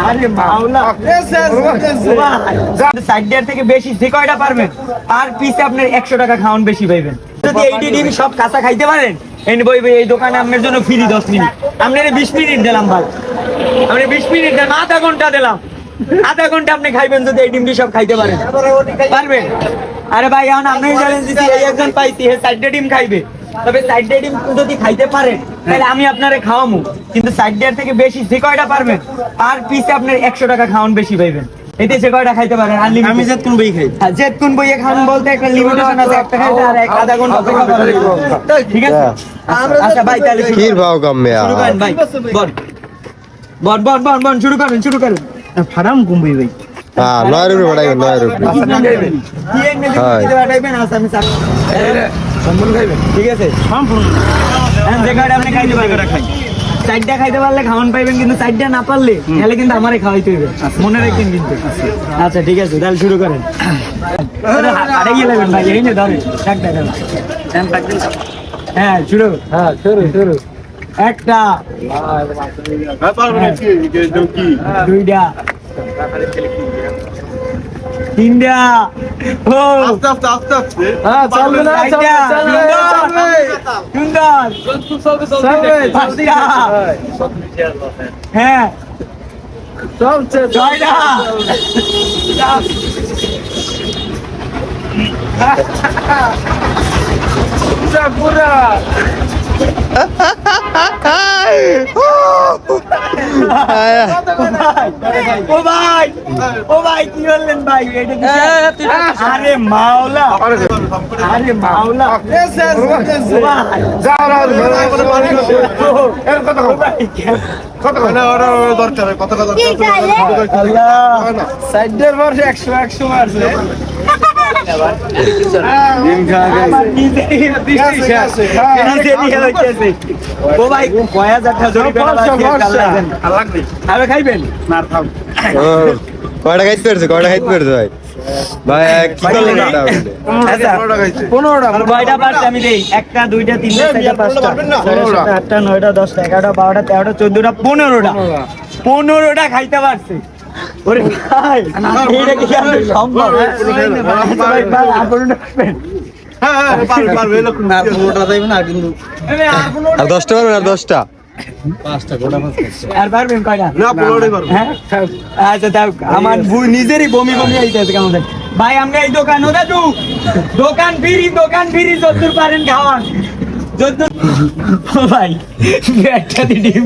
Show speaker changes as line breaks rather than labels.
আরে মাওলা side deer থেকে বেশি যে কয়টা পারবেন আর পিছে আপনার 100 টাকা খাওয়ান বেশি পাইবেন। যদি এইটি ডিম সব কাঁচা খাইতে পারেন এই বইবে এই দোকানে আপনার জন্য ফ্রি 10 মিনিট। আপনার 20 মিনিট দিলাম ভাই, আপনি 20 মিনিট দিলাম, আধা ঘন্টা দিলাম, আধা ঘন্টা আপনি খাইবেন যদি এই ডিমটি সব খাইতে পারেন পারবেন। আরে ভাই এখন আপনি চ্যালেঞ্জ দিছি, এই একজন পাইছি হে সাইড ডিম খাইবে, তবে সাইড ডিম যদি খাইতে পারেন তাহলে আমি আপনারে খাওয়ামু, কিন্তু সাইড ডিয়ার থেকে বেশি যে কয়টা পারবেন আর পিছে আপনার 100 টাকা খাওয়ান বেশি পাইবেন। এতে যে কয়টা খাইতে পারেন আনলিমিটেড। আমি জেদ কোন বই খাই, জেদ কোন বইয়ে খান বলতে একটা লিমিটেশন আছে, একটা খাইতে আর আধা ঘন্টা অপেক্ষা করা লাগবে, ঠিক আছে? আচ্ছা ভাই তাহলে
ক্ষীর ভাও কম মেয়া
শুরু করেন ভাই, বল বল বল বল শুরু করেন শুরু করেন। ফারাম কোন বই ভাই?
হ্যাঁ 9 রুপি বাড়াইবেন 9 রুপি।
কি এর মধ্যে দিতে পাঠাইবেন? আচ্ছা আমি সম্পূর্ণ খাইবেন, ঠিক আছে? সম্পূর্ণ যে কয়টা আপনি খাইতে পারবেন খাই, চারটা খাইতে পারলে খাওয়ান পাইবেন, কিন্তু চারটা না পারলে তাহলে কিন্তু আমারে খাওয়াইতে হইবে, মনে রাখবেন কিন্তু। আচ্ছা ঠিক আছে তাহলে শুরু করেন। আরে গিয়ে লাগবেন ভাই, এই নে ধরে একটা হ্যাঁ শুরু, হ্যাঁ শুরু শুরু। একটা দুইটা তিনটা, ও আস্তে আস্তে আস্তে আস্তে, হ্যাঁ চলবে না চলবে সুন্দর চলবে পাঁচটা, হ্যাঁ চলছে ছয়টা, পুরা ও ভাই ও ভাই কি বললেন ভাই? আরে মাওলা, আরে মাওলা সাইডের বর্ষে 100 মারছে। ও ভাই কয়া যাচ্ছে আরে খাইবেন না থাম।
কয়টা খাইতে পারছে কয়টা খাইতে পারছে ভাই? ভাই কি করলেন এটা?
আচ্ছা 15টা কয়টা পারছে আমি দেই? 1 টা 2 টা 3 টা 4 টা 5 টা 8 টা 9 টা 10 টা 11 টা 12 টা 13 টা 14 টা 15টা খাইতে পারছে। ওরে ভাই এটা কি সম্ভব? ভাই ভাই আপনি দেখবেন, হ্যাঁ পারবে এরকম না, 15টা দেব না কিন্তু
আর 10টা পারবেন আর 10টা
5টা গোটা মাছ খাচ্ছে আর পারবেন কয়টা? না 15টাই পারবো। হ্যাঁ আচ্ছা তাও আমার নিজেরই বমি বমি আইতেছে কেমন দেখ ভাই। আমরা এই দোকান ওটা তো দোকান ফিরি যতদূর পারেন খাওয়ান যতদূর। ভাই একটা ডিম